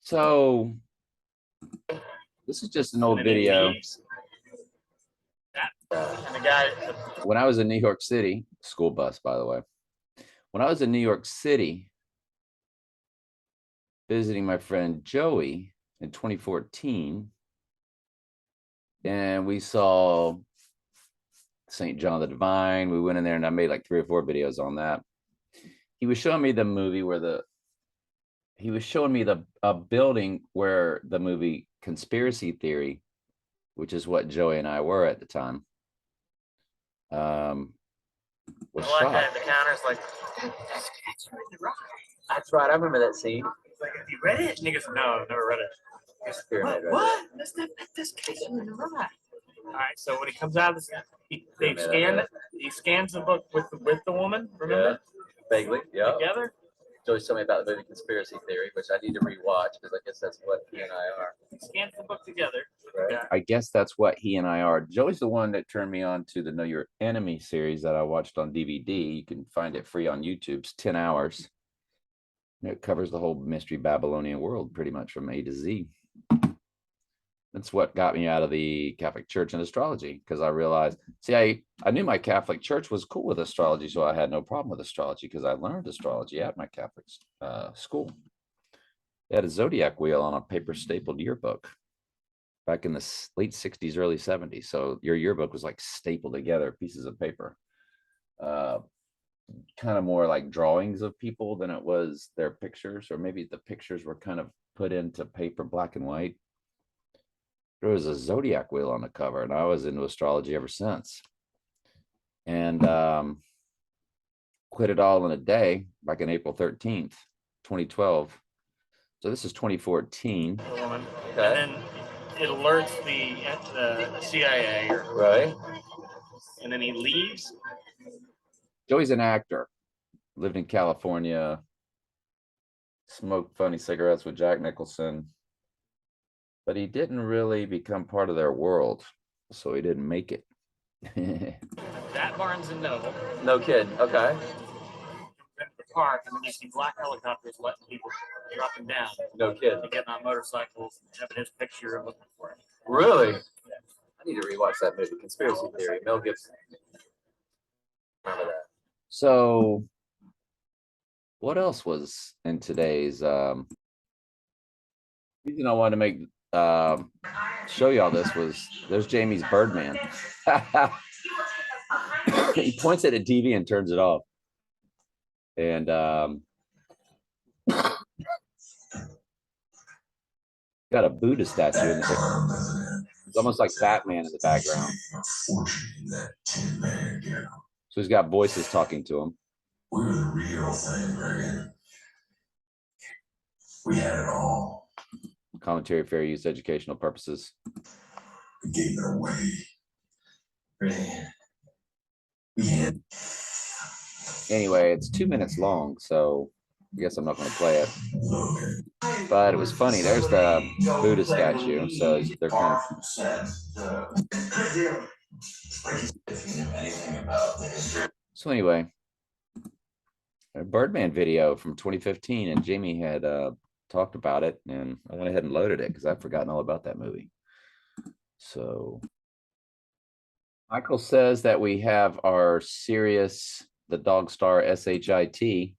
So this is just an old video. And the guy, When I was in New York City, school bus, by the way. When I was in New York City visiting my friend Joey in 2014, and we saw St. John the Divine. We went in there and I made like 3 or 4 videos on that. He was showing me the movie where he was showing me the a building where the movie Conspiracy Theory, which is what Joey and I were at the time, was I like shot. that. The counter's like, that's right. I remember that scene. It's like, have you read it? And he goes, no, I've never read it. Goes, what? This case in the right. All right. So when he comes out of this, he scans the book with the woman. Remember? Yeah, vaguely. Yeah. Together. Joyce told me about the movie Conspiracy Theory, which I need to rewatch because I guess that's what he and I are. He scans the book together. Right. Yeah. I guess that's what he and I are. Joey's the one that turned me on to the Know Your Enemy series that I watched on DVD. You can find it free on YouTube. It's 10 hours. And it covers the whole mystery Babylonian world pretty much from A to Z. That's what got me out of the Catholic Church and astrology, because I realized, see, I knew my Catholic Church was cool with astrology, so I had no problem with astrology because I learned astrology at my Catholic school. They had a zodiac wheel on a paper stapled yearbook back in the late 60s, early 70s. So your yearbook was like stapled together pieces of paper, kind of more like drawings of people than it was their pictures, or maybe the pictures were kind of put into paper, black and white. There was a zodiac wheel on the cover, and I was into astrology ever since. And quit it all in a day back in April 13th, 2012. So this is 2014. Woman. Okay. And then it alerts the CIA. Right. And then he leaves. Joey's an actor, lived in California, smoked funny cigarettes with Jack Nicholson, but he didn't really become part of their world, so he didn't make it. That Barnes and Noble. No kidding. Okay. In the park, and then you see black helicopters letting people dropping down. No kidding. They getting on motorcycles, having his picture and looking for him. Really? I need to rewatch that movie, Conspiracy Theory. Mel Gibson. Remember that. So what else was in today's reason I wanted to make show y'all this was there's Jamie's Birdman. He points at a TV and turns it off. And got a Buddha statue in there. It's almost like Batman in the background. So he's got voices talking to him. We're the real thing, Reagan. We had it all. Commentary fair use, educational purposes. We gave it away. We had. Anyway, it's 2 minutes long, so I guess I'm not going to play it. But it was funny. There's the Buddha statue. So they're kind of. So anyway, a Birdman video from 2015, and Jamie had talked about it, and I went ahead and loaded it because I've forgotten all about that movie. So Michael says that we have our Sirius, the Dogstar SHIT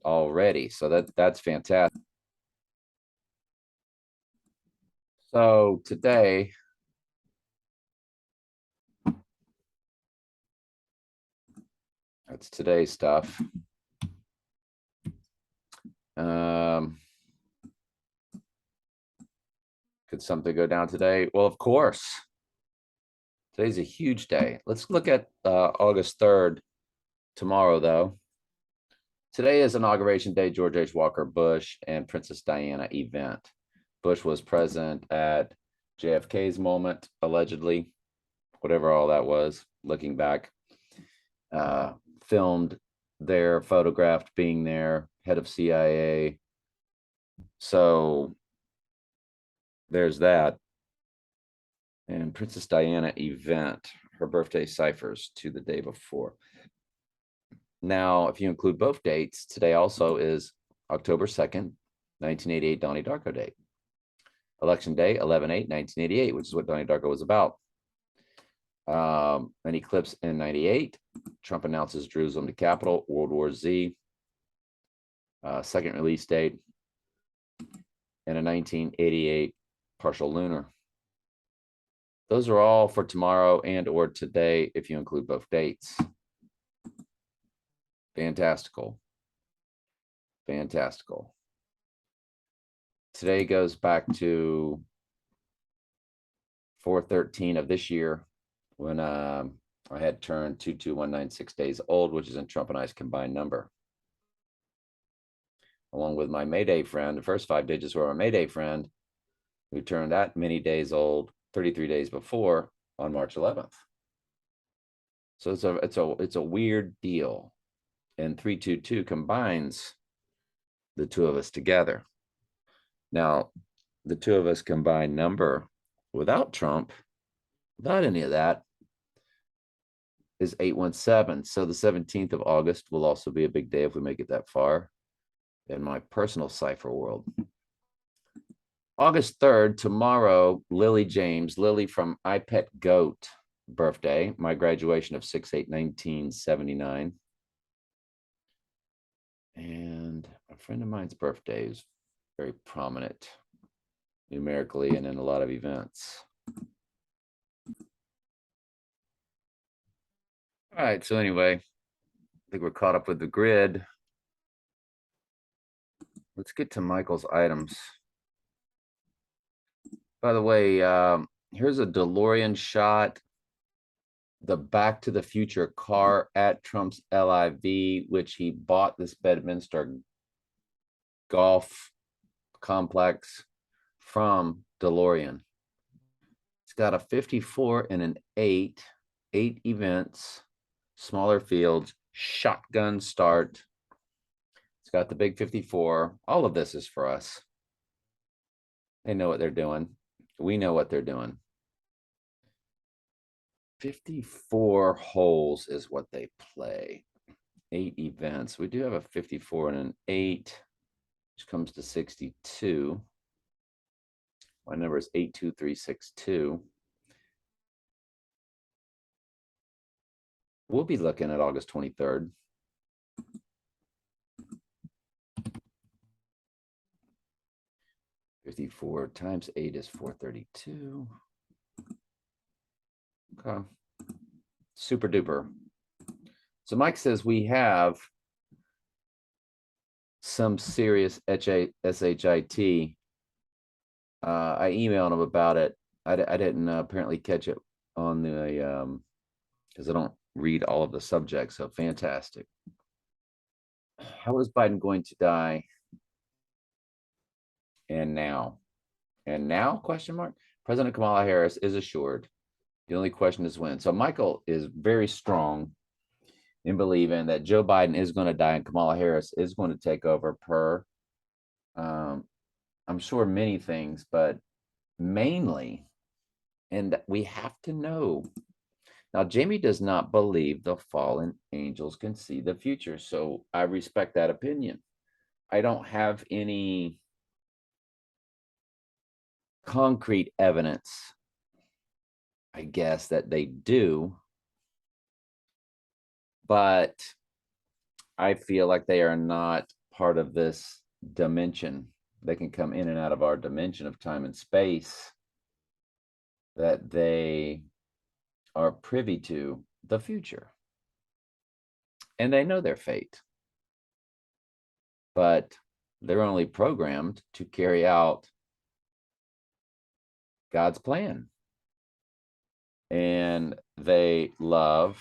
already, so that's fantastic. So today that's today's stuff. Could something go down today? Well, of course. Today's a huge day. Let's look at August 3rd tomorrow, though. Today is Inauguration Day, George H. Walker Bush and Princess Diana event. Bush was present at JFK's moment, allegedly, whatever all that was, looking back. Filmed there, photographed being there, head of CIA. So there's that. And Princess Diana event, her birthday ciphers to the day before. Now, if you include both dates, today also is October 2nd, 1988, Donnie Darko date. Election day, 11/8/1988, which is what Donnie Darko was about. An eclipse in 98. Trump announces Jerusalem to capital, World War Z. Second release date. And a 1988 partial lunar. Those are all for tomorrow and or today, if you include both dates. Fantastical. Fantastical. Today goes back to 4/13 of this year when I had turned 22196 days old, which is in Trump and I's combined number. Along with my Mayday friend, the first 5 digits were our Mayday friend, who turned that many days old 33 days before on March 11th. So it's a weird deal. And 322 combines the two of us together. Now, the two of us combined number without Trump, without any of that, is 817. So the 17th of August will also be a big day if we make it that far in my personal cipher world. August 3rd, tomorrow, Lily James, Lily from I Pet Goat birthday, my graduation of 6/8/1979. And a friend of mine's birthday is very prominent numerically and in a lot of events. All right, so anyway, I think we're caught up with the grid. Let's get to Michael's items. By the way, here's a DeLorean shot. The Back to the Future car at Trump's LIV, which he bought this Bedminster golf complex from DeLorean. It's got a 54 and an 8 events, smaller fields, shotgun start. It's got the big 54. All of this is for us. They know what they're doing. We know what they're doing. 54 holes is what they play. 8 events. We do have a 54 and an 8, which comes to 62. My number is 82362. We'll be looking at August 23rd. $54 times 8 is 432. Okay. Super duper. So Mike says we have some serious SHIT. I emailed him about it. I didn't apparently catch it on the because I don't read all of the subjects. So fantastic. How is Biden going to die? And now? Question mark. President Kamala Harris is assured. The only question is when. So Michael is very strong in believing that Joe Biden is going to die and Kamala Harris is going to take over per, I'm sure many things, but mainly, and we have to know. Now, Jamie does not believe the fallen angels can see the future. So I respect that opinion. I don't have any concrete evidence, I guess, that they do, but I feel like they are not part of this dimension. They can come in and out of our dimension of time and space, that they are privy to the future. And they know their fate. But they're only programmed to carry out God's plan. And they love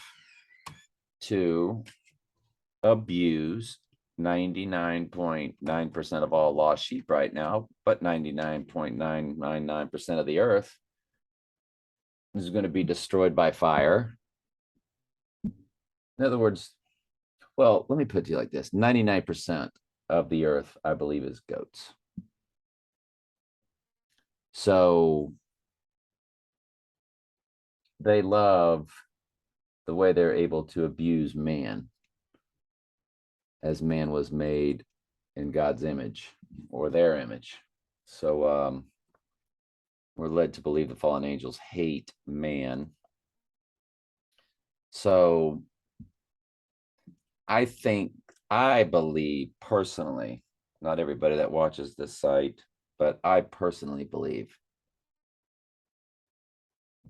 to abuse 99.9% of all lost sheep right now, but 99.999% of the earth is going to be destroyed by fire. In other words, well, let me put it to you like this. 99% of the earth, I believe, is goats. So they love the way they're able to abuse man, as man was made in God's image or their image. So we're led to believe the fallen angels hate man. So I believe personally, not everybody that watches this site, but I personally believe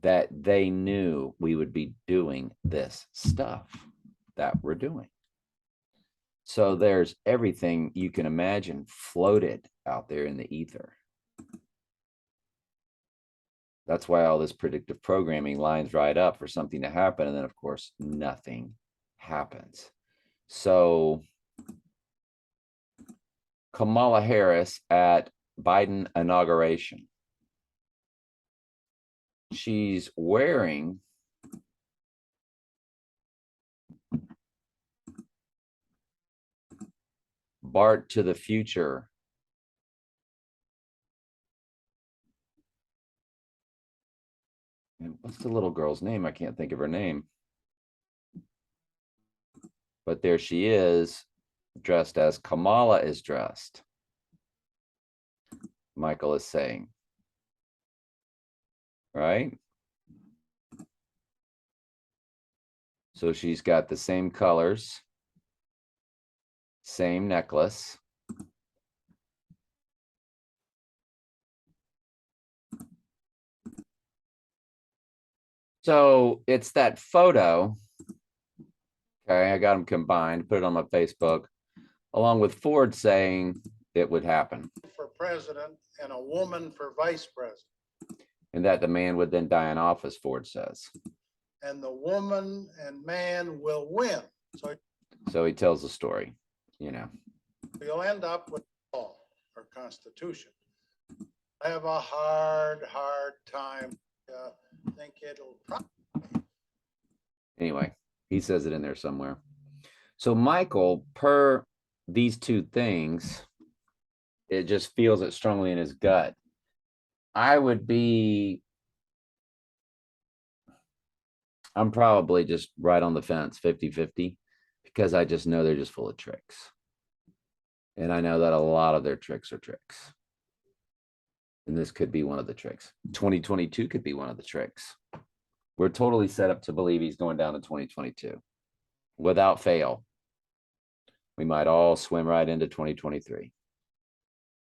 that they knew we would be doing this stuff that we're doing. So there's everything you can imagine floated out there in the ether. That's why all this predictive programming lines right up for something to happen. And then, of course, nothing happens. So Kamala Harris at Biden inauguration, she's wearing Bart to the Future and what's the little girl's name? I can't think of her name. But there she is, dressed as Kamala is dressed. Michael is saying, right? So she's got the same colors, same necklace. So it's that photo. Okay, I got them combined, put it on my Facebook, along with Ford saying it would happen. For president and a woman for vice president. And that the man would then die in office, Ford says. And the woman and man will win. So he tells the story, you know. You'll end up with law or constitution. I have a hard time. Think it'll probably. Anyway, he says it in there somewhere. So Michael, per these two things, it just feels it strongly in his gut. I'm probably just right on the fence, 50-50, because I just know they're just full of tricks. And I know that a lot of their tricks are tricks. And this could be one of the tricks. 2022 could be one of the tricks. We're totally set up to believe he's going down in 2022. Without fail, we might all swim right into 2023.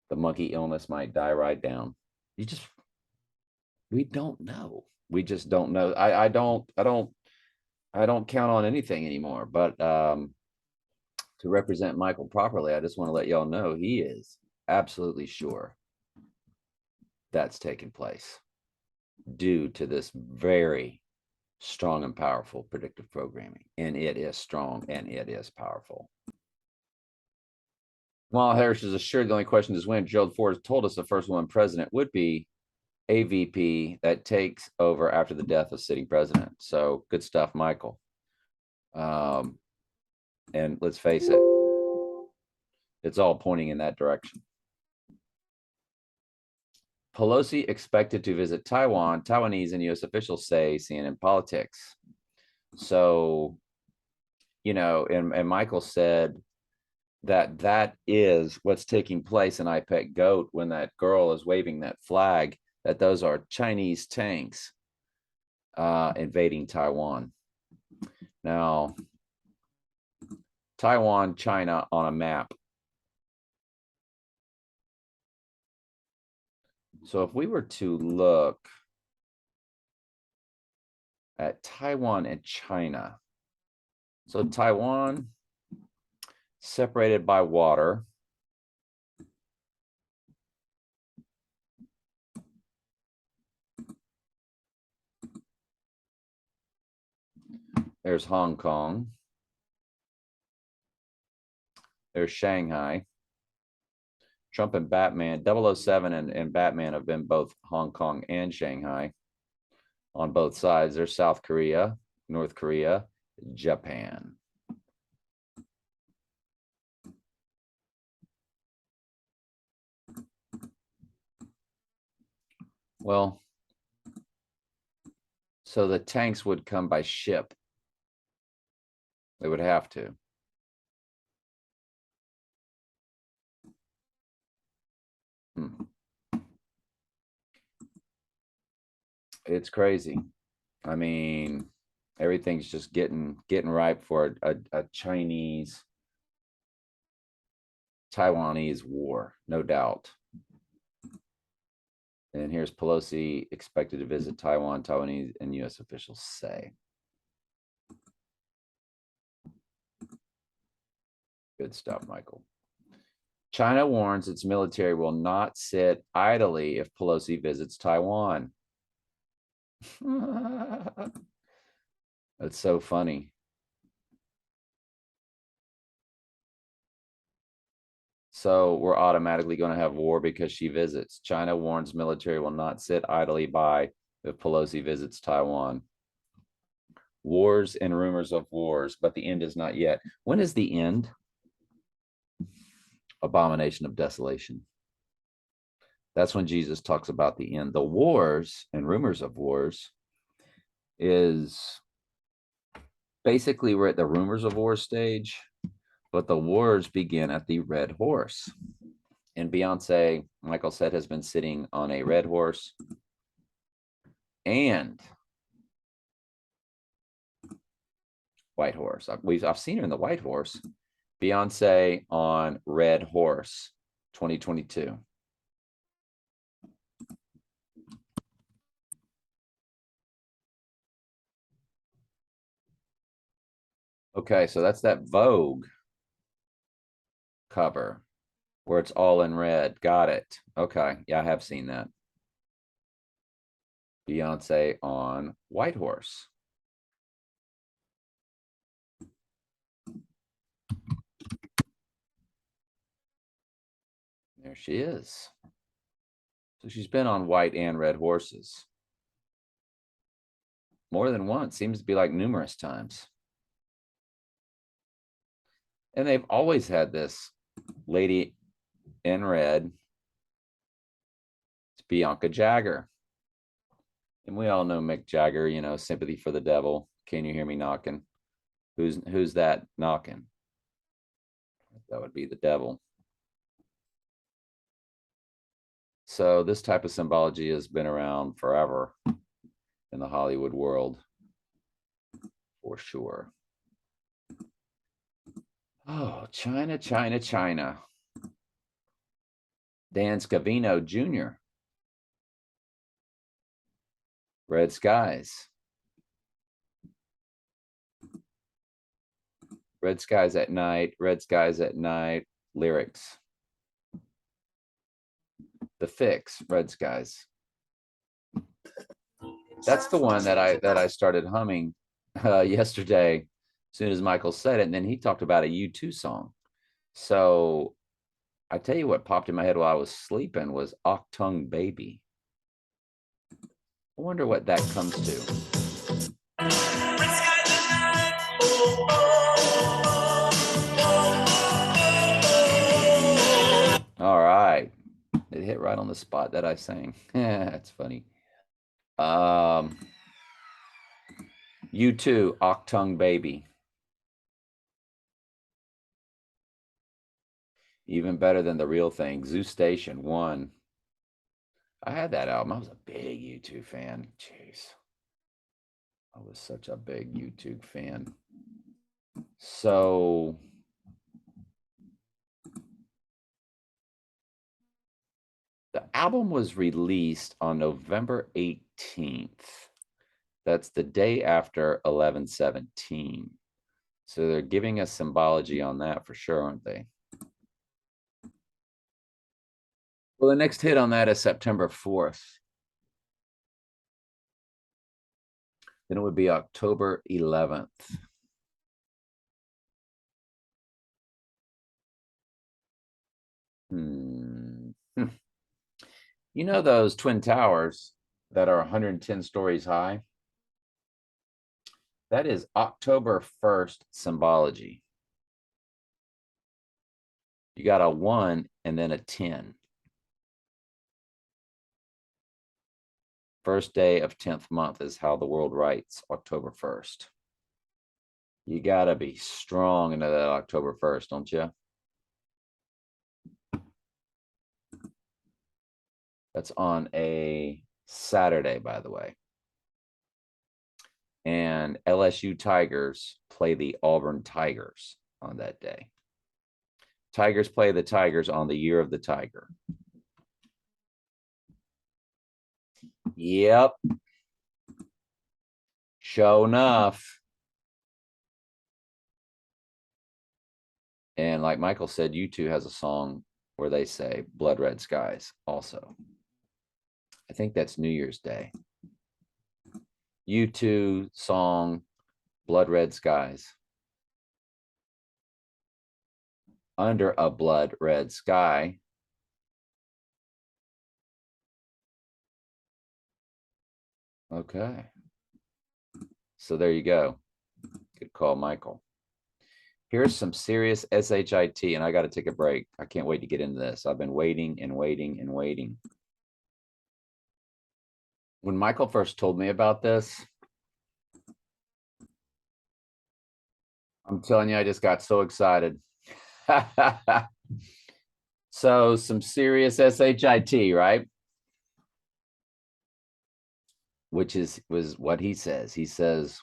The monkey illness might die right down. We don't know. We just don't know. I don't count on anything anymore. But to represent Michael properly, I just want to let y'all know he is absolutely sure that's taken place due to this very strong and powerful predictive programming. And it is strong and it is powerful. Kamala Harris is assured the only question is when. Gerald Ford has told us the first woman president would be a VP that takes over after the death of sitting president. So good stuff, Michael. And let's face it, it's all pointing in that direction. Pelosi expected to visit Taiwan. Taiwanese and U.S. officials say, CNN Politics. So, you know, and Michael said that is what's taking place in IPEC GOAT when that girl is waving that flag, that those are Chinese tanks invading Taiwan. Now, Taiwan, China on a map. So if we were to look at Taiwan and China, so Taiwan separated by water. There's Hong Kong. There's Shanghai. Trump and Batman, 007 and Batman have been both Hong Kong and Shanghai on both sides. There's South Korea, North Korea, Japan. Well, so the tanks would come by ship. They would have to. Hmm. It's crazy. I mean, everything's just getting ripe for a Chinese Taiwanese war, no doubt. And here's Pelosi expected to visit Taiwan, Taiwanese and U.S. officials say. Good stuff, Michael. China warns its military will not sit idly if Pelosi visits Taiwan. That's so funny. So we're automatically going to have war because she visits. China warns military will not sit idly by if Pelosi visits Taiwan. Wars and rumors of wars, but the end is not yet. When is the end? Abomination of desolation. That's when Jesus talks about the end. The wars and rumors of wars is basically we're at the rumors of war stage, but the wars begin at the red horse. And Beyonce, Michael said, has been sitting on a red horse and white horse. I've seen her in the white horse. Beyonce on red horse 2022. Okay, so that's that Vogue cover where it's all in red. Got it. Okay, yeah, I have seen that. Beyonce on white horse. There she is. So she's been on white and red horses. More than once. Seems to be like numerous times. And they've always had this lady in red. It's Bianca Jagger. And we all know Mick Jagger, you know, sympathy for the devil. Can you hear me knocking? Who's that knocking? That would be the devil. So this type of symbology has been around forever in the Hollywood world, for sure. Oh, China, China, China. Dan Scavino Jr. Red Skies. Red Skies at Night, Red Skies at Night, lyrics. The Fix, Red Skies. That's the one that I started humming yesterday as soon as Michael said it, and then he talked about a U2 song. So I tell you what popped in my head while I was sleeping was Octung Baby. I wonder what that comes to. All right. It hit right on the spot that I sang. That's funny. U2, Octung Baby. Even better than the real thing. Zoo Station 1. I had that album. I was a big U2 fan. Jeez. I was such a big U2 fan. So the album was released on November 18th. That's the day after 11/17. So they're giving us symbology on that for sure, aren't they? Well, the next hit on that is September 4th. Then it would be October 11th. You know those Twin Towers that are 110 stories high? That is October 1st symbology. You got a 1 and then a 10. First day of 10th month is how the world writes, October 1st. You got to be strong into that October 1st, don't you? That's on a Saturday, by the way. And LSU Tigers play the Auburn Tigers on that day. Tigers play the Tigers on the Year of the Tiger. Yep. Sure enough. And like Michael said, U2 has a song where they say Blood Red Skies also. I think that's New Year's Day. U2 song, Blood Red Skies. Under a blood red sky. Okay. So there you go. Good call, Michael. Here's some serious SHIT, and I got to take a break. I can't wait to get into this. I've been waiting and waiting and waiting. When Michael first told me about this, I'm telling you, I just got so excited. So some serious SHIT, right? Which was what he says. He says,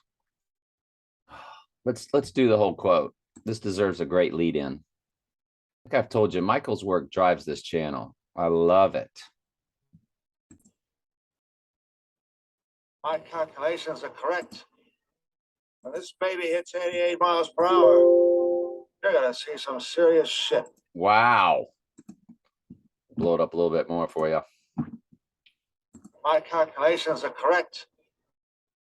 let's do the whole quote. This deserves a great lead in. Like I've told you, Michael's work drives this channel. I love it. My calculations are correct. When this baby hits 88 miles per hour, you're gonna see some serious shit. Wow. Blow it up a little bit more for you. My calculations are correct.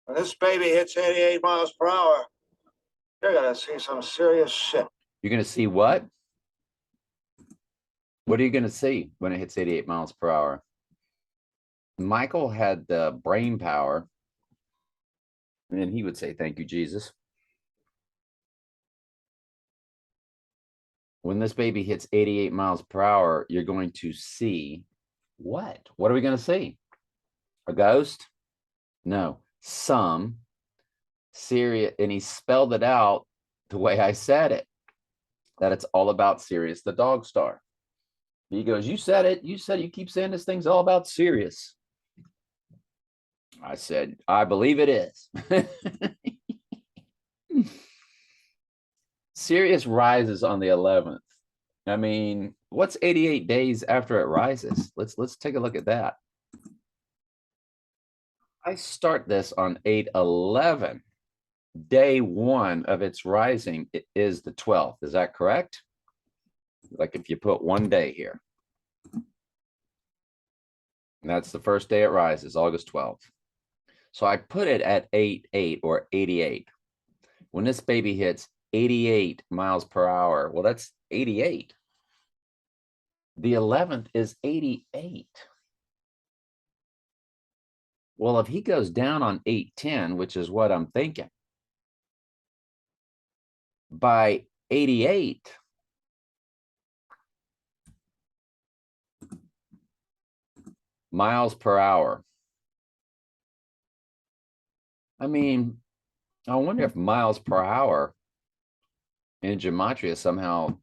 When this baby hits 88 miles per hour, you're gonna see some serious shit. You're gonna see what? What are you gonna see when it hits 88 miles per hour? Michael had the brain power, and he would say, "Thank you, Jesus." When this baby hits 88 miles per hour, you're going to see what? What are we going to see? A ghost? No, some Sirius, and he spelled it out the way I said it, that it's all about Sirius the dog star. He goes, "You said it. You said you keep saying this thing's all about Sirius." I said, "I believe it is." Sirius rises on the 11th. I mean, what's 88 days after it rises? Let's take a look at that. I start this on 8/11. Day 1 of its rising is the 12th. Is that correct? Like if you put one day here. And that's the first day it rises, August 12th. So I put it at 88 or 88. When this baby hits 88 miles per hour, well, that's 88. The 11th is 88. Well, if he goes down on 8/10, which is what I'm thinking, by 88, miles per hour. I mean, I wonder if miles per hour in gematria somehow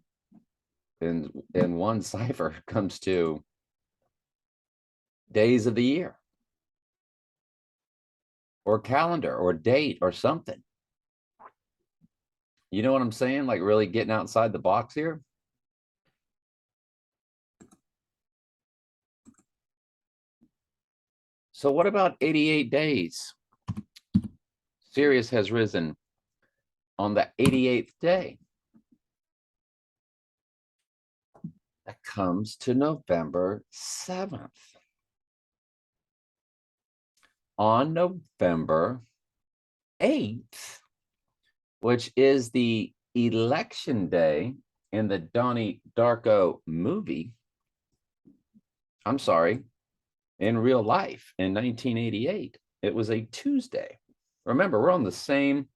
in one cipher comes to days of the year or calendar or date or something. You know what I'm saying? Like really getting outside the box here. So what about 88 days? Sirius has risen on the 88th day. That comes to November 7th. On November 8th, which is the election day in the Donnie Darko movie. I'm sorry, in real life in 1988, it was a Tuesday. Remember, we're on the same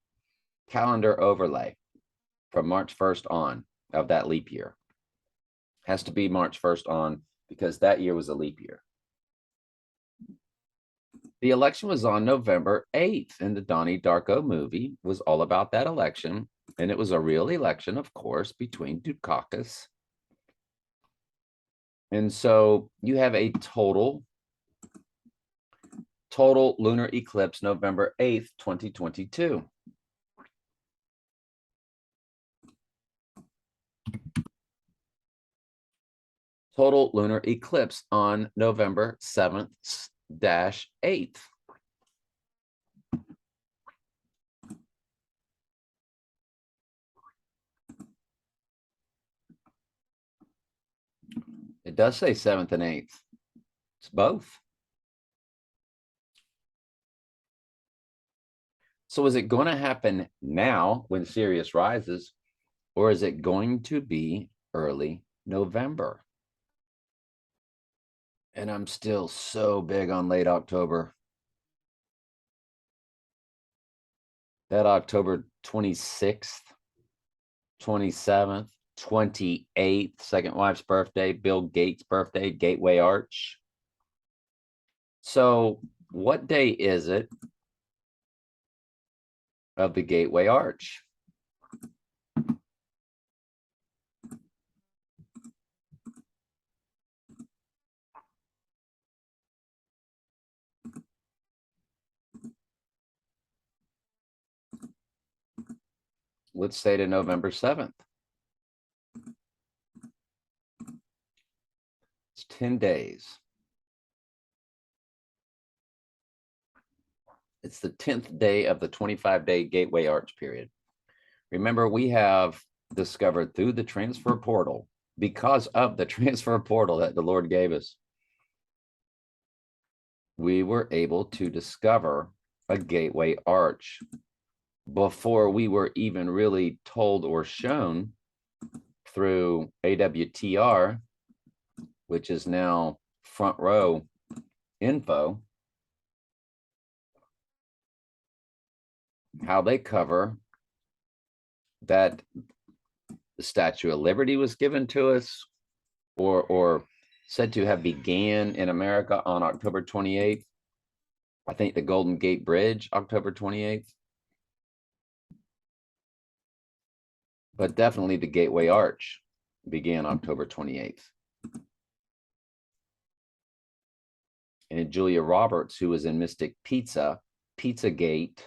calendar overlay from March 1st on of that leap year. Has to be March 1st on because that year was a leap year. The election was on November 8th, and the Donnie Darko movie was all about that election. And it was a real election, of course, between Dukakis. And so you have a total Total lunar eclipse November 8th, 2022. Total lunar eclipse on November 7th-8th. It does say 7th and 8th. It's both. So is it going to happen now when Sirius rises, or is it going to be early November? And I'm still so big on late October. That October 26th, 27th, 28th, second wife's birthday, Bill Gates' birthday, Gateway Arch. So what day is it of the Gateway Arch? Let's say to November 7th. It's 10 days. It's the 10th day of the 25-day Gateway Arch period. Remember, we have discovered through the transfer portal, because of the transfer portal that the Lord gave us, we were able to discover a Gateway Arch before we were even really told or shown through AWTR, which is now Front Row Info, how they cover that the Statue of Liberty was given to us, or said to have began in America on October 28th. I think the Golden Gate Bridge, October 28th. But definitely the Gateway Arch began October 28th. And Julia Roberts, who was in Mystic Pizza, Pizzagate,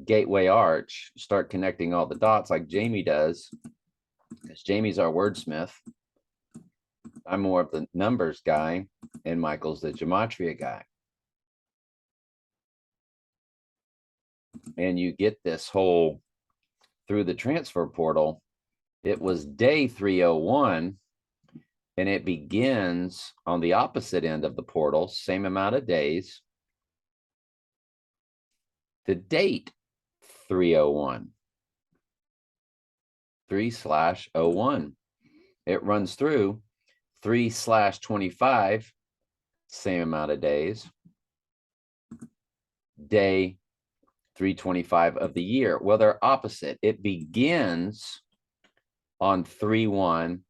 Gateway Arch, start connecting all the dots like Jamie does, because Jamie's our wordsmith. I'm more of the numbers guy, and Michael's the gematria guy. And you get this whole, through the transfer portal, it was day 301, and it begins on the opposite end of the portal, same amount of days. The date 301, 3/01. It runs through 3/25, same amount of days. Day 325 of the year. Well, they're opposite. It begins on 3/1,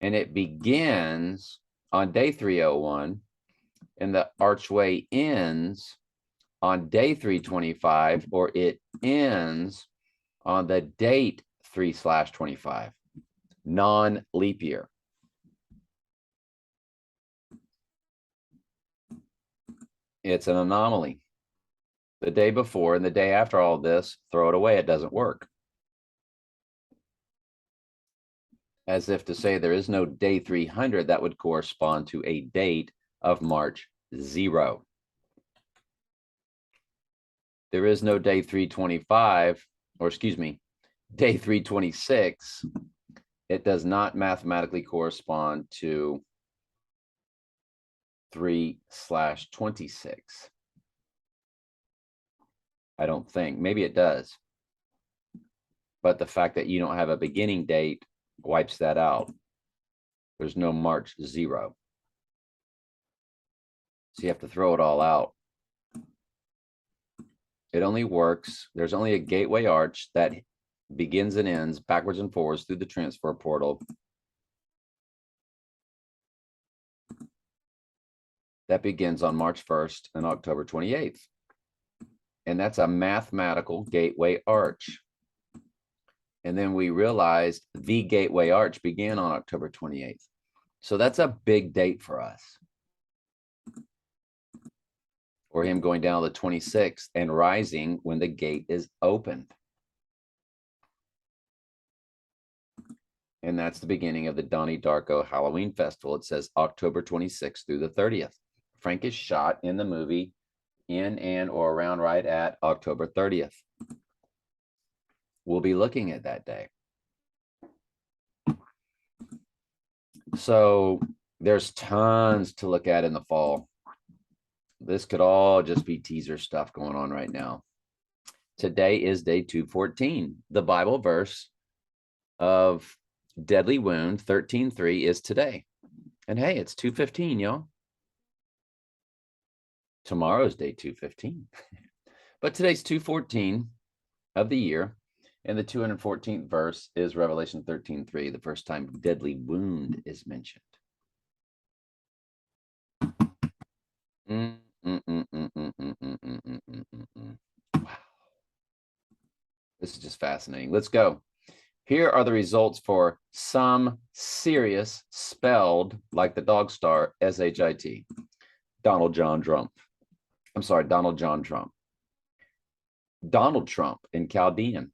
and it begins on day 301, and the archway ends on day 325, or it ends on the date 3/25, non-leap year. It's an anomaly. The day before and the day after all this, throw it away. It doesn't work. As if to say there is no day 300 that would correspond to a date of March 0. There is no day 325, or excuse me, day 326. It does not mathematically correspond to 3/26. I don't think. Maybe it does. But the fact that you don't have a beginning date wipes that out. There's no March 0. So you have to throw it all out. It only works. There's only a Gateway Arch that begins and ends backwards and forwards through the transfer portal. That begins on March 1st and October 28th. And that's a mathematical Gateway Arch. And then we realized the Gateway Arch began on October 28th. So that's a big date for us. or him going down the 26th and rising when the gate is opened. And that's the beginning of the Donnie Darko Halloween Festival. It says October 26th through the 30th. Frank is shot in the movie in and or around right at October 30th. We'll be looking at that day. So there's tons to look at in the fall. This could all just be teaser stuff going on right now. Today is day 214. The Bible verse of deadly wound 13:3 is today. And hey, it's 2:15, y'all. Tomorrow's day 2:15. But today's 2:14 of the year. And the 214th verse is Revelation 13:3, the first time deadly wound is mentioned. Wow. This is just fascinating. Let's go. Here are the results for some serious, spelled like the dog star, S-H-I-T. Donald John Trump. I'm sorry, Donald John Trump. Donald Trump in Chaldean.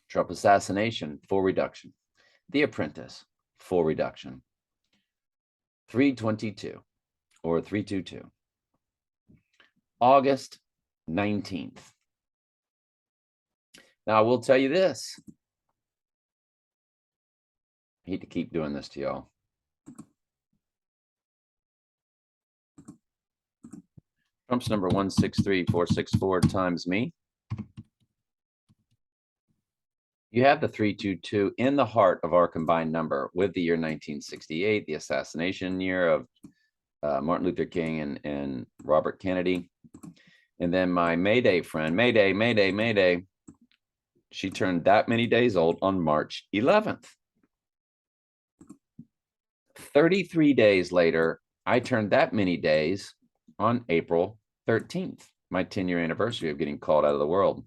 Trump assassination, full reduction. The Apprentice, full reduction. 322 or 322. August 19th. Now, I will tell you this. I hate to keep doing this to y'all. Trump's number 163464 times me. You have the 322 in the heart of our combined number with the year 1968, the assassination year of Martin Luther King and Robert Kennedy. And then my Mayday friend, Mayday, she turned that many days old on March 11th. 33 days later, I turned that many days on April 13th, my 10-year anniversary of getting called out of the world.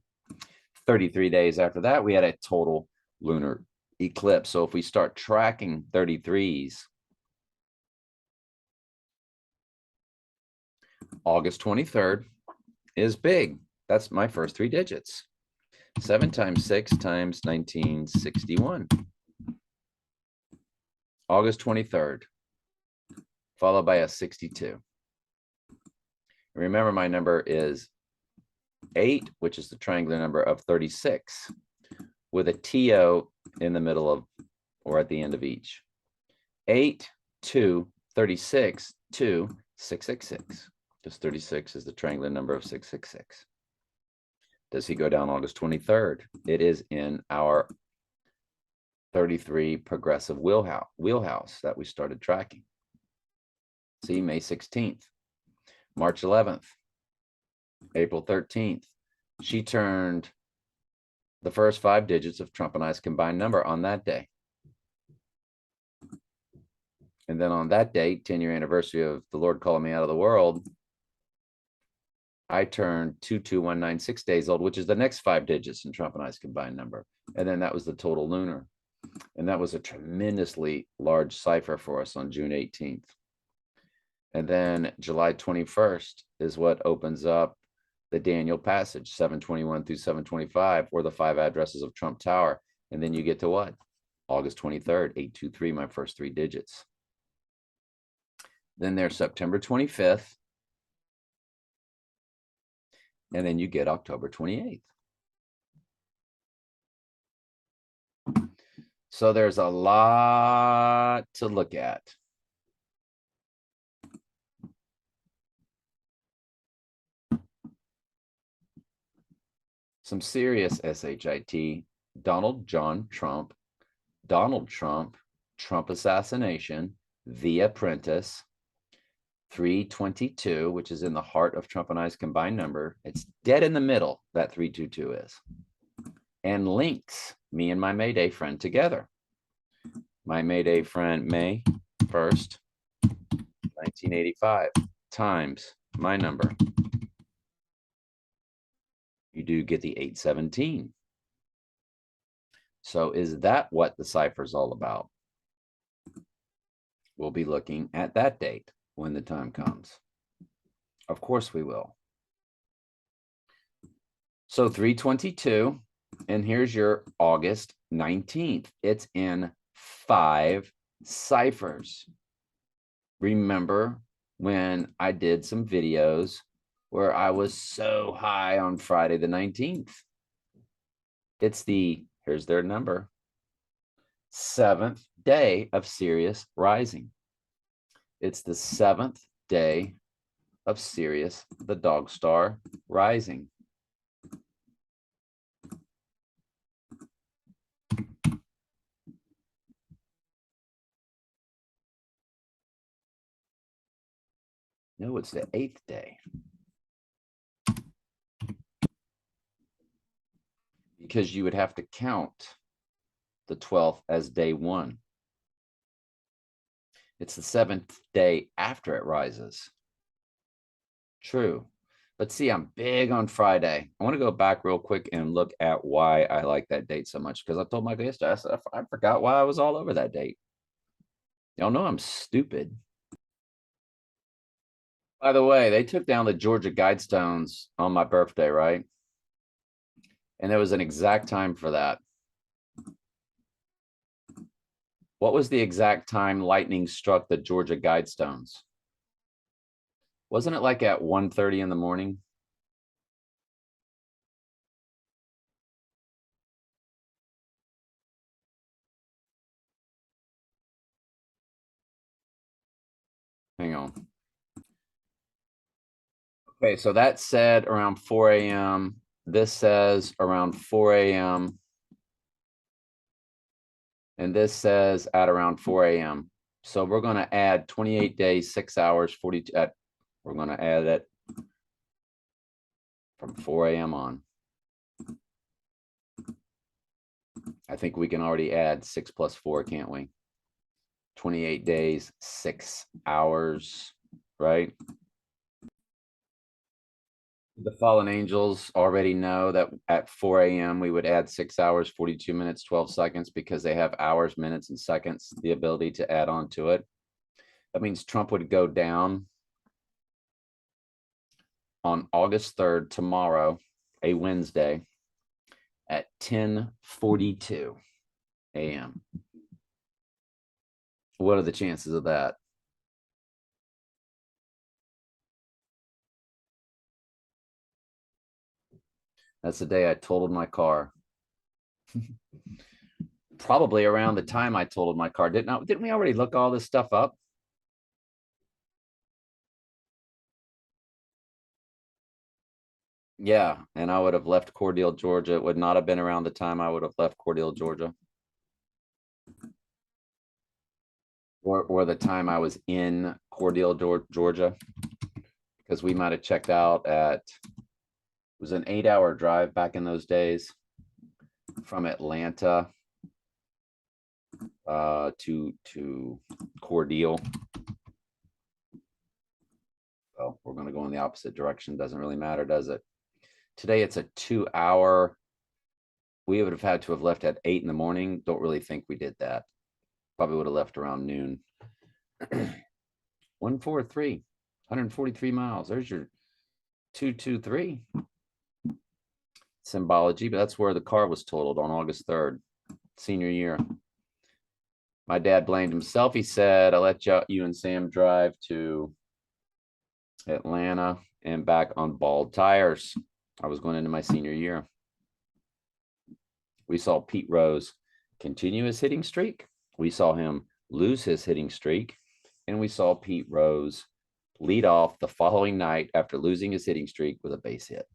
33 days after that, we had a total lunar eclipse. So if we start tracking 33s, August 23rd is big. That's my first three digits. 7 times 6 times 1961. August 23rd, followed by a 62. Remember, my number is 8, which is the triangular number of 36, with a TO in the middle of, or at the end of each. 8, 2, 36, 2, 666. Just 36 is the triangular number of 666. Does he go down August 23rd? It is in our 33 progressive wheelhouse that we started tracking. See, May 16th, March 11th, April 13th. She turned the first 5 digits of Trump and I's combined number on that day. And then on that date, 10-year anniversary of the Lord calling me out of the world, I turned 22196 days old, which is the next 5 digits in Trump and I's combined number. And then that was the total lunar. And that was a tremendously large cipher for us on June 18th. And then July 21st is what opens up the Daniel passage, 721 through 725, or the 5 addresses of Trump Tower. And then you get to what? August 23rd, 823, my first 3 digits. Then there's September 25th. And then you get October 28th. So there's a lot to look at. Some serious SHIT, Donald John Trump, Donald Trump, Trump assassination, The Apprentice, 322, which is in the heart of Trump and I's combined number. It's dead in the middle, that 322 is. And links me and my Mayday friend together. My Mayday friend, May 1st, 1985, times my number. You do get the 817. So is that what the cipher is all about? We'll be looking at that date when the time comes. Of course we will. So 322, and here's your August 19th. It's in 5 ciphers. Remember when I did some videos where I was so high on Friday the 19th? It's here's their number, 7th day of Sirius rising. It's the 7th day of Sirius, the dog star, rising. No, it's the 8th day. Because you would have to count the 12th as day 1. It's the 7th day after it rises. True. But see, I'm big on Friday. I want to go back real quick and look at why I like that date so much. Because I told Michael yesterday, I said, I forgot why I was all over that date. Y'all know I'm stupid. By the way, they took down the Georgia Guidestones on my birthday, right? And there was an exact time for that. What was the exact time lightning struck the Georgia Guidestones? Wasn't it like at 1:30 in the morning? Hang on. Okay, so that said around 4 a.m. This says around 4 a.m. And this says at around 4 a.m. So we're going to add 28 days, 6 hours, 42. We're going to add it from 4 a.m. on. I think we can already add 6 plus 4, can't we? 28 days, 6 hours, right? The fallen angels already know that at 4 a.m. we would add 6 hours, 42 minutes, 12 seconds because they have hours, minutes, and seconds, the ability to add on to it. That means Trump would go down on August 3rd, tomorrow, a Wednesday, at 10:42 a.m. What are the chances of that? That's the day I totaled my car. Probably around the time I totaled my car. Didn't we already look all this stuff up? Yeah, and I would have left Cordele, Georgia. It would not have been around the time I would have left Cordele, Georgia. Or the time I was in Cordele, Georgia. Because we might have checked out at, it was an 8-hour drive back in those days from Atlanta to Cordele. So we're going to go in the opposite direction. Doesn't really matter, does it? Today it's a 2-hour. We would have had to have left at 8 in the morning. Don't really think we did that. Probably would have left around noon. 143, 143 miles. There's your 223 symbology, but that's where the car was totaled on August 3rd, senior year. My dad blamed himself. He said, I let you and Sam drive to Atlanta and back on bald tires. I was going into my senior year. We saw Pete Rose continue his hitting streak. We saw him lose his hitting streak. And we saw Pete Rose lead off the following night after losing his hitting streak with a base hit.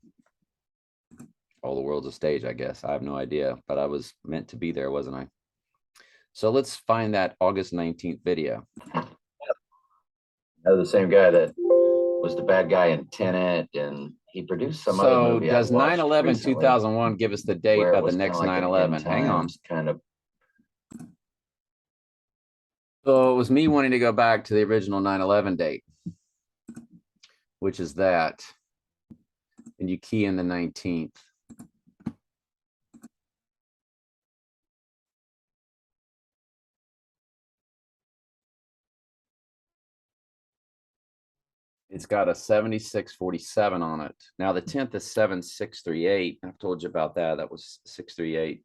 All the world's a stage, I guess. I have no idea, but I was meant to be there, wasn't I? So let's find that August 19th video. The same guy that was the bad guy in Tenet, and he produced some other So movie. does 9/11/2001 give us the date of the next 9/11? Hang on. Kind of. So it was me wanting to go back to the original 9/11 date, which is that. And you key in the 19th. It's got a 7647 on it. Now the 10th is 7638. I've told you about that. That was 638.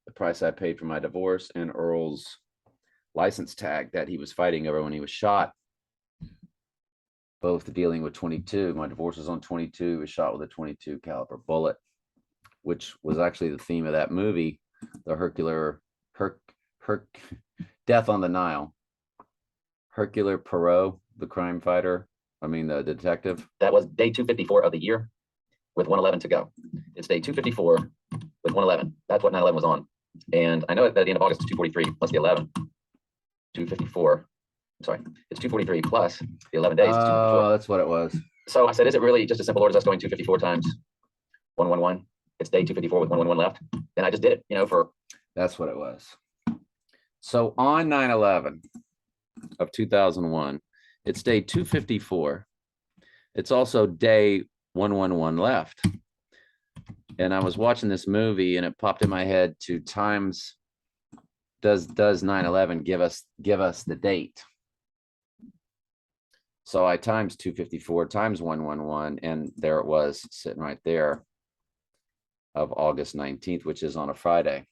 The price I paid for my divorce and Earl's license tag that he was fighting over when he was shot. Both dealing with 22. My divorce was on 22. He was shot with a 22 caliber bullet, which was actually the theme of that movie, the Death on the Nile. Hercule Poirot, the crime fighter. I mean, the detective. That was day 254 of the year with 111 to go. It's day 254 with 111. That's what 9/11 was on. And I know at the end of August, it's 243 plus the 11. 254. I'm sorry, it's 243 plus the 11 days. Oh, that's what it was. So I said, is it really just as simple order as us going 254 times 111? It's day 254 with 111 left. And I just did it, you know, for. That's what it was. So on 9/11 of 2001, it's day 254. It's also day 111 left. And I was watching this movie and it popped in my head to times, does 9/11 give us the date? So I times 254 times 111, and there it was sitting right there of August 19th, which is on a Friday.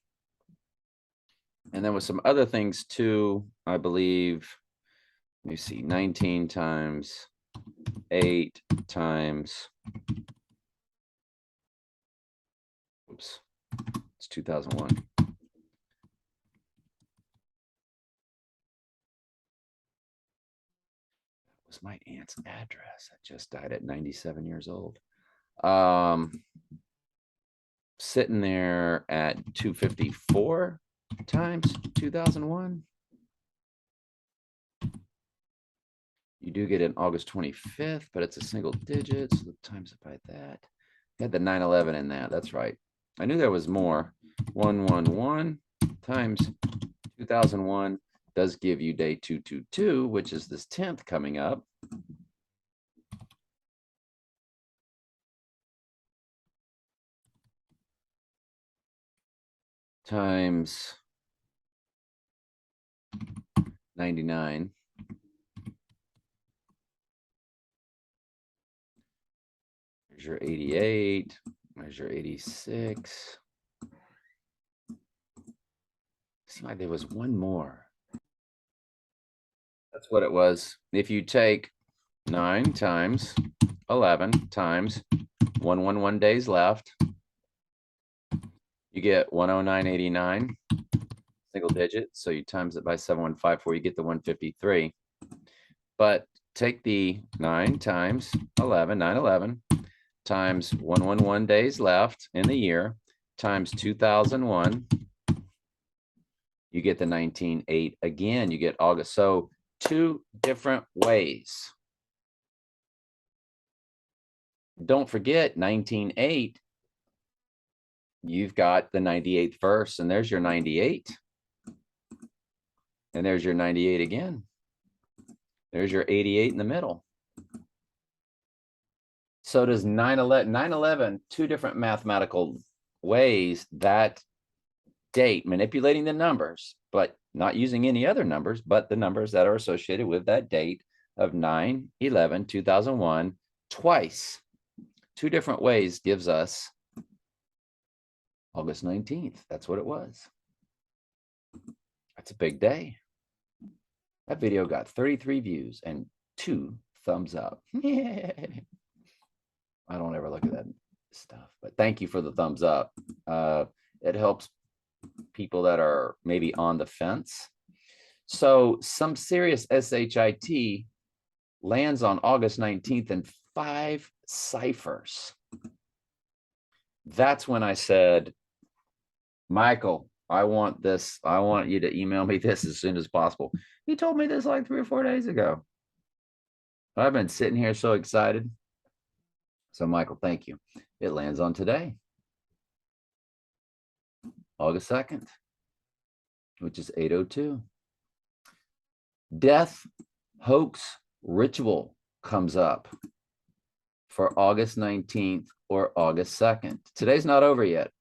And there was some other things too, I believe. Let me see, 19 times 8 times, oops, it's 2001. Was my aunt's address. I just died at 97 years old. Sitting there at 254 times 2001. You do get it August 25th, but it's a single digit, so times it by that. You had the 9/11 in that. That's right. I knew there was more. 111 times 2001 does give you day 222, which is this 10th coming up. Times 99. There's your 88. There's your 86. Seemed like there was one more. That's what it was. If you take 9 times 11 times 111 days left, you get 109.89, single digit. So you times it by 7154, you get the 153. But take the 9 times 11, 9/11, times 111 days left in the year, times 2001, you get the 19/8 again, you get August. So 2 different ways. Don't forget 19/8, you've got the 98th verse, and there's your 98. And there's your 98 again. There's your 88 in the middle. So does 9/11, 2 different mathematical ways, that date, manipulating the numbers, but not using any other numbers, but the numbers that are associated with that date of 9/11/2001 twice. 2 different ways gives us August 19th. That's what it was. That's a big day. That video got 33 views and 2 thumbs up. I don't ever look at that stuff, but thank you for the thumbs up. It helps people that are maybe on the fence. So some serious SHIT lands on August 19th in 5 ciphers. That's when I said, Michael, I want this. I want you to email me this as soon as possible. He told me this like 3 or 4 days ago. I've been sitting here so excited. So Michael, thank you. It lands on today, August 2nd, which is 8:02. Death hoax ritual comes up for August 19th or August 2nd. Today's not over yet.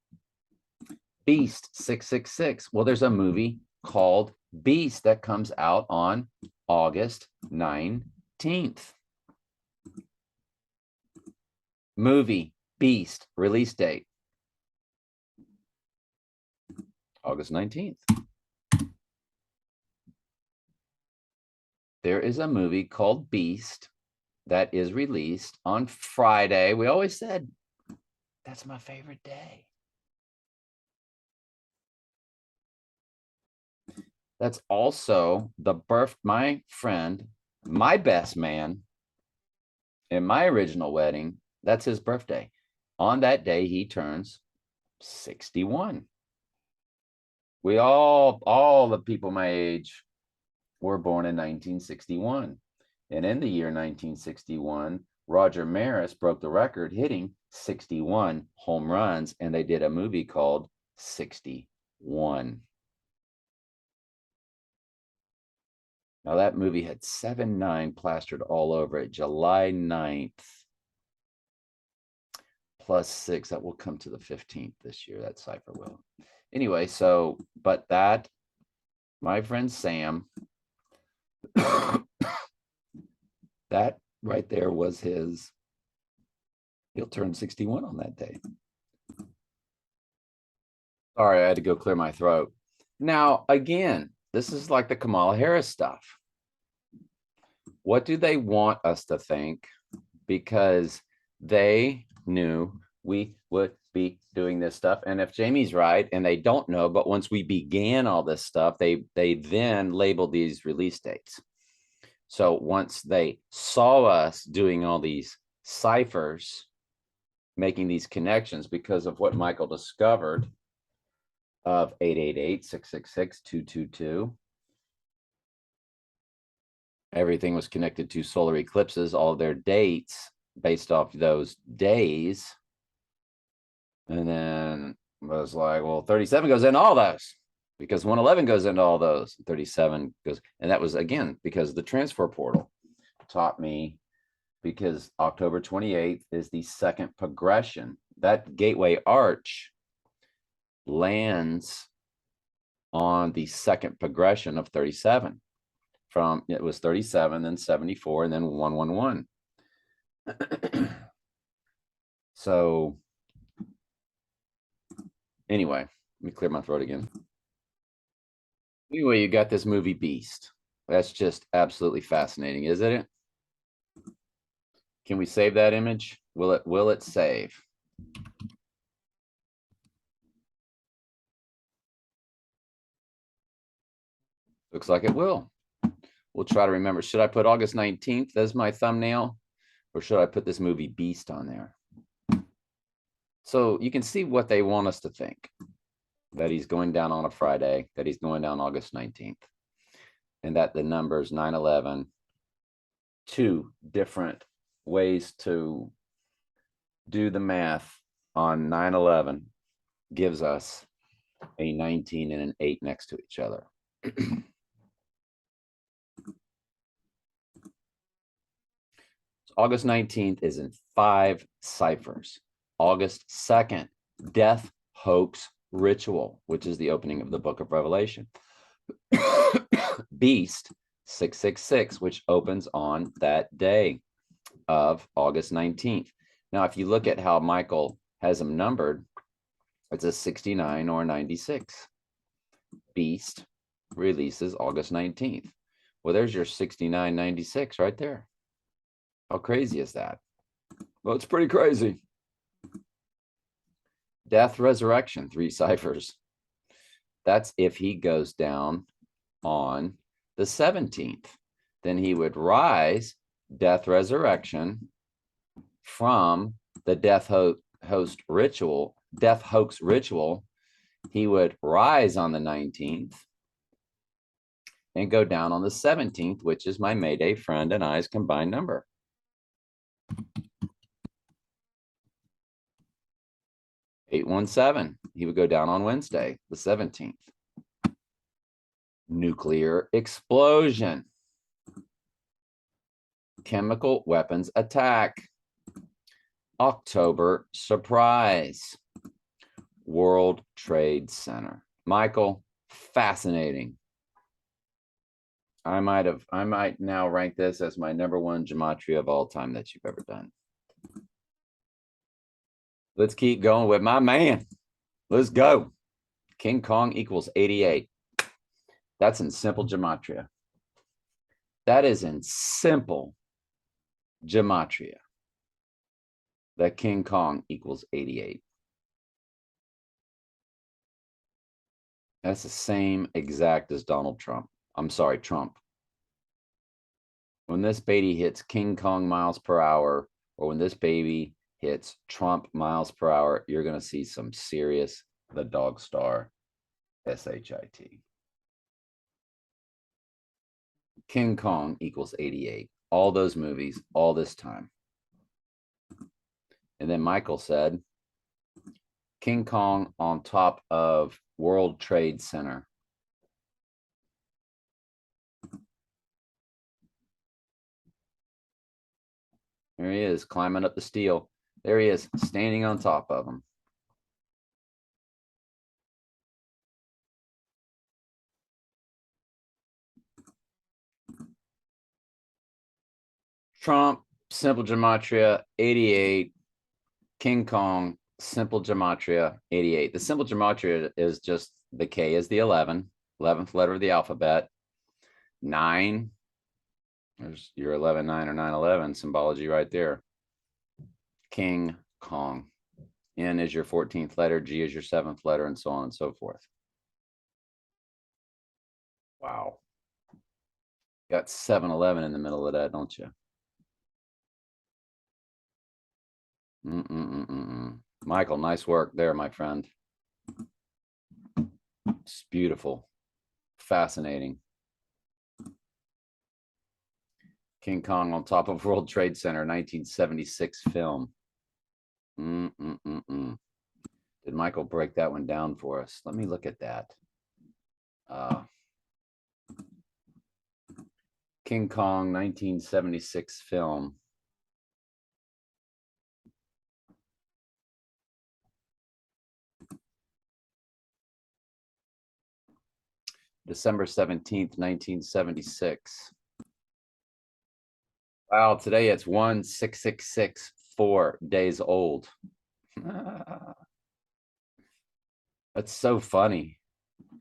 Beast 666. Well, there's a movie called Beast that comes out on August 19th. movie Beast release date? August 19th. There is a movie called Beast that is released on Friday. We always said that's my favorite day. That's also the birth, my friend, my best man in my original wedding. That's his birthday. On that day, he turns 61. We all the people my age were born in 1961. And in the year 1961, Roger Maris broke the record hitting 61 home runs, and they did a movie called 61. Now that movie had 7-9 plastered all over it. July 9th plus 6. That will come to the 15th this year. That cipher will. Anyway, so, but that, my friend Sam, that right there was his, he'll turn 61 on that day. Sorry, I had to go clear my throat. Now, again, this is like the Kamala Harris stuff. What do they want us to think? Because they knew we would be doing this stuff. And if Jamie's right, and they don't know, but once we began all this stuff, they then labeled these release dates. So once they saw us doing all these ciphers, making these connections because of what Michael discovered of 888-666-222, everything was connected to solar eclipses, all of their dates based off those days. And then was like, well, 37 goes into all those because 111 goes into all those. 37 goes, and that was again because the transfer portal taught me, because October 28th is the second progression. That gateway arch lands on the second progression of 37. From it was 37, then 74, and then 111. So anyway, let me clear my throat again. Anyway, you got this movie Beast. That's just absolutely fascinating, isn't it? Can we save that image? Will it save? Looks like it will. We'll try to remember. Should I put August 19th as my thumbnail, or should I put this movie Beast on there? So you can see what they want us to think. That he's going down on a Friday, that he's going down August 19th, and that the numbers 9/11, 2 different ways to do the math on 9/11 gives us a 19 and an 8 next to each other. August 19th is in 5 ciphers. August 2nd, Death Hoax Ritual, which is the opening of the book of Revelation. Beast 666, which opens on that day of August 19th. Now, if you look at how Michael has them numbered, it's a 69 or 96. Beast releases August 19th. Well, there's your 6996 right there. How crazy is that? Well, it's pretty crazy. Death, resurrection, 3 ciphers. That's if he goes down on the 17th. Then he would rise, death, resurrection, from the death hoax ritual. He would rise on the 19th and go down on the 17th, which is my Mayday friend and I's combined number. $817. He would go down on Wednesday, the 17th. Nuclear explosion. Chemical weapons attack. October surprise. World Trade Center. Michael, fascinating. I might now rank this as my #1 gematria of all time that you've ever done. Let's keep going with my man. Let's go. King Kong equals 88. That's in simple gematria. That is in simple gematria. That King Kong equals 88. That's the same exact as Donald Trump. I'm sorry, Trump. When this baby hits King Kong miles per hour, or when this baby hits Trump miles per hour, you're going to see some serious, the dog star, SHIT. King Kong equals 88. All those movies, all this time. And then Michael said, King Kong on top of World Trade Center. There he is, climbing up the steel. There he is, standing on top of him. Trump, simple gematria, 88. King Kong, simple gematria, 88. The simple gematria is just the K is the 11th letter of the alphabet. 9, there's your 11, 9, or 9/11 symbology right there. King Kong. N is your 14th letter, G is your 7th letter, and so on and so forth. Wow. Got 7-11 in the middle of that, don't you? Michael, nice work there, my friend. It's beautiful. Fascinating. King Kong on top of World Trade Center, 1976 film. Did Michael break that one down for us? Let me look at that. King Kong, 1976 film. December 17th, 1976. Wow, today it's 16664 days old. That's so funny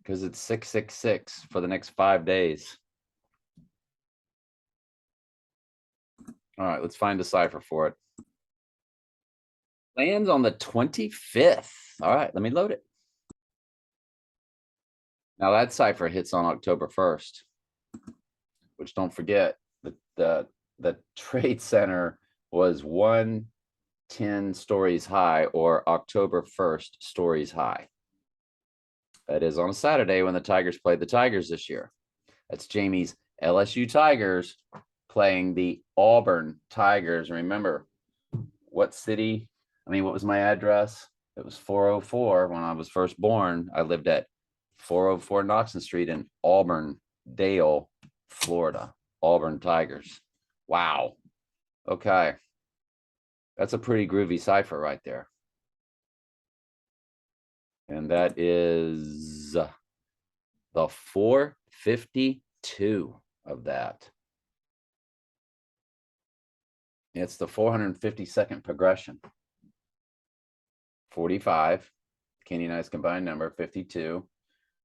because it's 666 for the next 5 days. All right, let's find a cipher for it. Lands on the 25th. All right, let me load it. Now that cipher hits on October 1st, which don't forget that the Trade Center was 110 stories high, or October 1st stories high. That is on a Saturday when the Tigers played the Tigers this year. That's Jamie's LSU Tigers playing the Auburn Tigers. Remember what city? I mean, what was my address? It was 404 when I was first born. I lived at 404 Knoxon Street in Auburndale, Florida. Auburn Tigers. Wow. Okay. That's a pretty groovy cipher right there. And that is the 452 of that. It's the 452nd progression. 45, Candy and I's combined number, 52,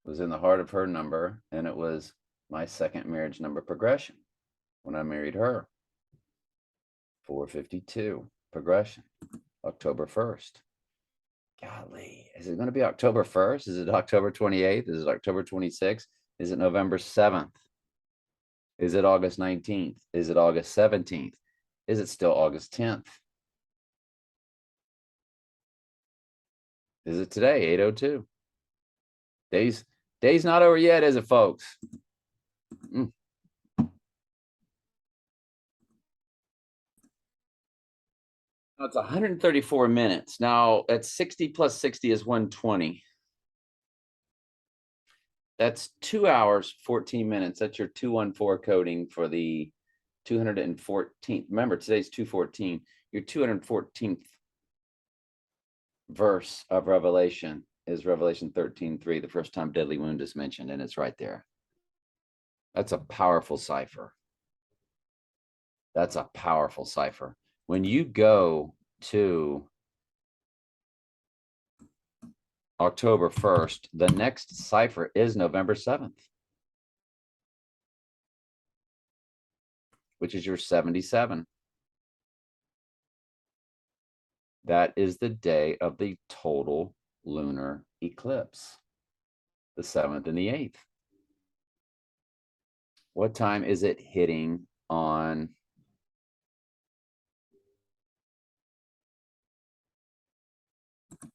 was in the heart of her number, and it was my second marriage number progression when I married her. 452 progression, October 1st. Golly, is it going to be October 1st? Is it October 28th? Is it October 26th? Is it November 7th? Is it August 19th? Is it August 17th? Is it still August 10th? Is it today, 8:02? Day's not over yet, is it, folks? It's 134 minutes. Now, at 60 plus 60 is 120. That's 2 hours, 14 minutes. That's your 214 coding for the 214th. Remember, today's 214. Your 214th verse of Revelation is Revelation 13:3, the first time deadly wound is mentioned, and it's right there. That's a powerful cipher. That's a powerful cipher. When you go to October 1st. The next cipher is November 7th, which is your 77. That is the day of the total lunar eclipse, the 7th and the 8th. What time is it hitting on?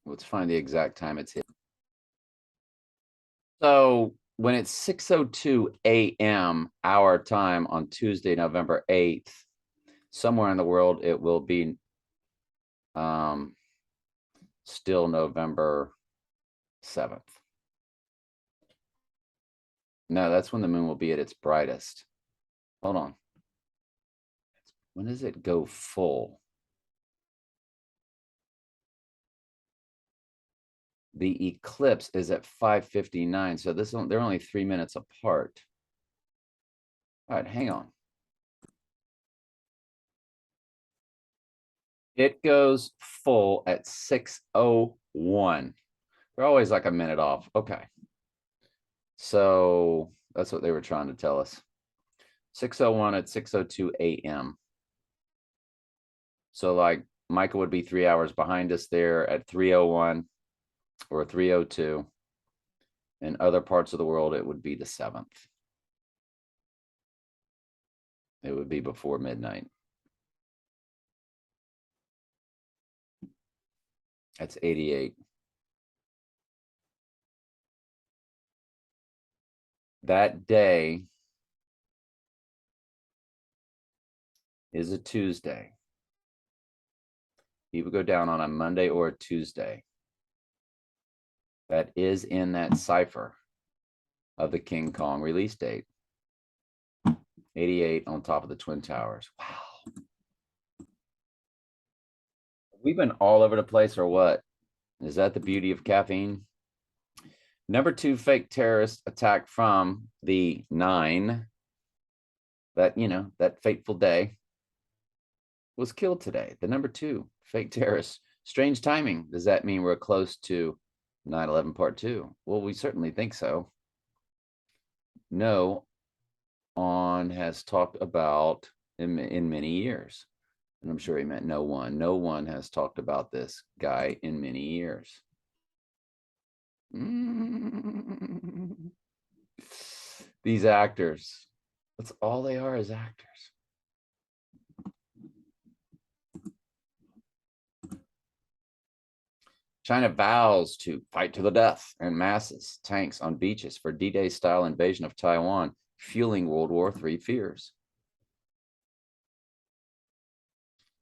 Let's find the exact time it's hitting. So when it's 6:02 a.m. our time on Tuesday, November 8th, somewhere in the world, it will be still November 7th. No, that's when the moon will be at its brightest. Hold on. When does it go full? The eclipse is at 5:59, so they're only 3 minutes apart. All right, hang on. It goes full at 6:01. They're always like a minute off. Okay. So that's what they were trying to tell us. 6:01 at 6:02 a.m. So like Michael would be 3 hours behind us there at 3:01 or 3:02. In other parts of the world, it would be the 7th. It would be before midnight. That's 88. That day is a Tuesday. He would go down on a Monday or a Tuesday. That is in that cipher of the King Kong release date. 88 on top of the Twin Towers. Wow. We've been all over the place, or what? Is that the beauty of caffeine? Number 2 fake terrorist attack from the 9, that, you know, that fateful day, was killed today. The number 2 fake terrorist. Strange timing. Does that mean we're close to 9/11 part 2? Well, we certainly think so. No one has talked about in many years. And I'm sure he meant no one. No one has talked about this guy in many years. These actors, that's all they are, is actors. China vows to fight to the death in masses, tanks on beaches for D-Day style invasion of Taiwan, fueling World War III fears.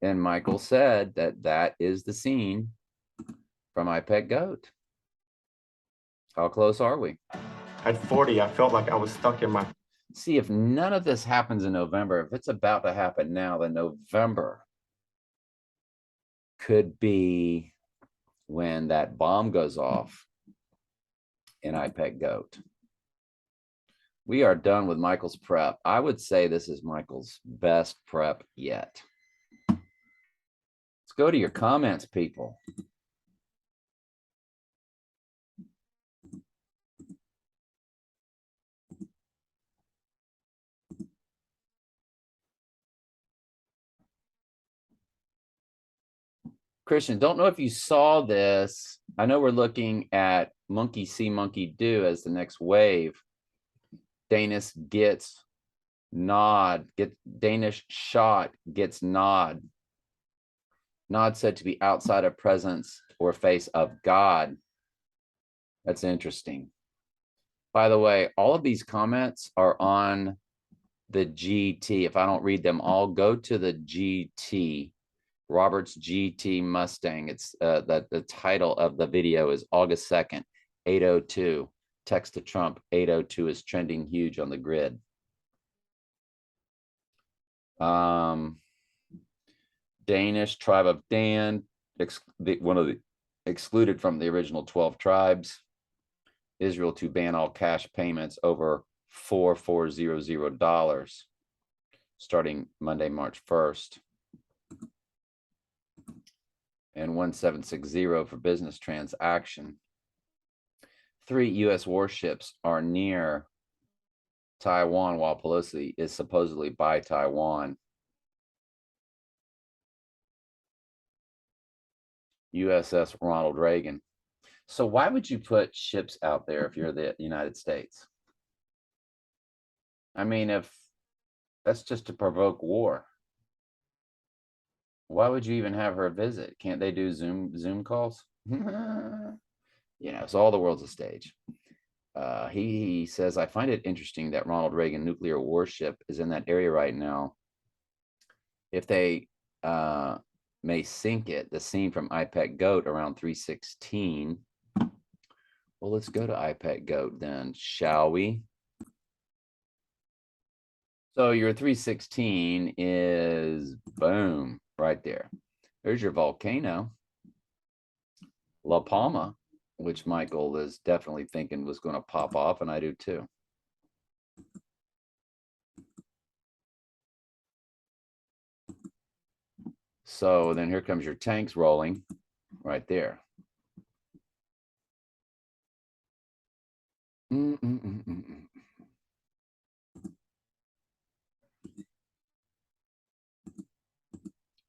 And Michael said that that is the scene from I Pet Goat. How close are we? At 40, I felt like I was stuck in my... See, if none of this happens in November, if it's about to happen now, then November could be when that bomb goes off in I Pet Goat. We are done with Michael's prep. I would say this is Michael's best prep yet. Let's go to your comments, people. Christian, don't know if you saw this. I know we're looking at Monkey See, Monkey Do as the next wave. Danish gets nod. Danish shot gets nod. Nod said to be outside of presence or face of God. That's interesting. By the way, all of these comments are on the GT. If I don't read them all, go to the GT. Robert's GT Mustang. It's that the title of the video is August 2nd, 8:02. Text to Trump, 8:02 is trending huge on the grid. Danish tribe of Dan, one of the excluded from the original 12 tribes. Israel to ban all cash payments over $4,400 starting Monday, March 1st. And 1760 for business transaction. 3 U.S. warships are near Taiwan while Pelosi is supposedly by Taiwan. USS Ronald Reagan. So why would you put ships out there if you're the United States? I mean, if that's just to provoke war, why would you even have her visit? Can't they do Zoom calls? So all the world's a stage. He says, I find it interesting that Ronald Reagan nuclear warship is in that area right now. If they may sink it, the scene from IPEC GOAT around 316. Well, let's go to IPEC GOAT then, shall we? So your 316 is boom, right there. There's your volcano. La Palma, which Michael is definitely thinking was going to pop off, and I do too. So then here comes your tanks rolling right there.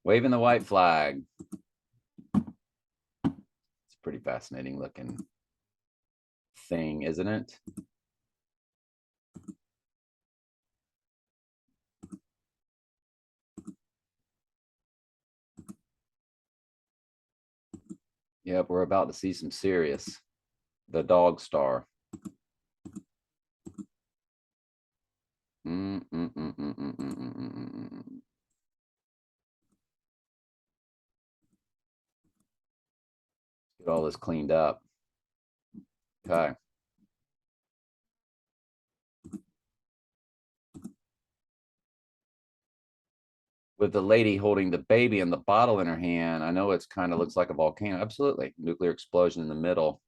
Waving the white flag. It's a pretty fascinating looking thing, isn't it? Yep, we're about to see some serious. The Dog Star. Get all this cleaned up. Okay. With the lady holding the baby and the bottle in her hand, I know it's kind of looks like a volcano. Absolutely. Nuclear explosion in the middle.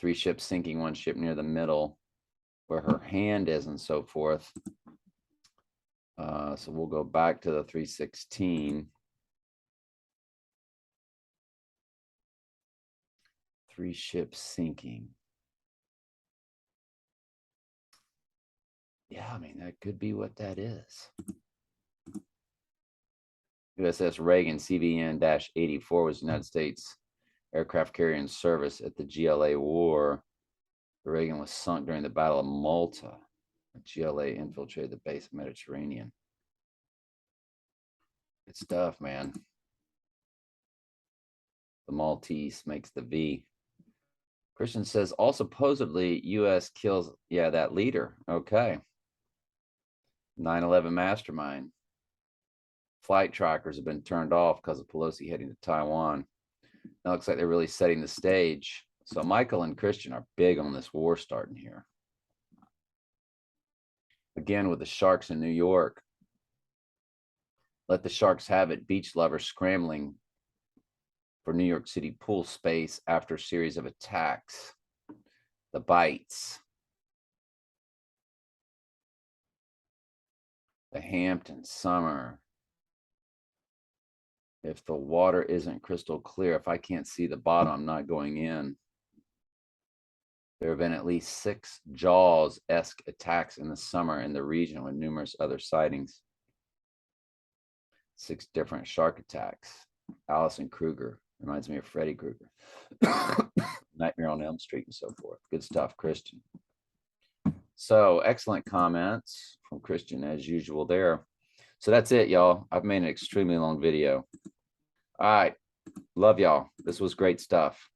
3 ships sinking, 1 ship near the middle where her hand is and so forth. So we'll go back to the 316. 3 ships sinking. Yeah, I mean, that could be what that is. USS Reagan CVN-84 was the United States aircraft carrier in service at the GLA War. The Reagan was sunk during the Battle of Malta. The GLA infiltrated the base of Mediterranean. Good stuff, man. The Maltese makes the V. Christian says, all supposedly U.S. kills, yeah, that leader. Okay. 9/11 mastermind. Flight trackers have been turned off because of Pelosi heading to Taiwan. Now it looks like they're really setting the stage. So Michael and Christian are big on this war starting here. Again, with the Sharks in New York. Let the Sharks have it. Beach lovers scrambling for New York City pool space after a series of attacks. The bites. The Hampton summer. If the water isn't crystal clear, if I can't see the bottom, I'm not going in. There have been at least 6 Jaws-esque attacks in the summer in the region with numerous other sightings. 6 different shark attacks. Allison Kruger. Reminds me of Freddy Krueger. Nightmare on Elm Street and so forth. Good stuff, Christian. So excellent comments from Christian as usual there. So that's it, y'all. I've made an extremely long video. All right. Love y'all. This was great stuff.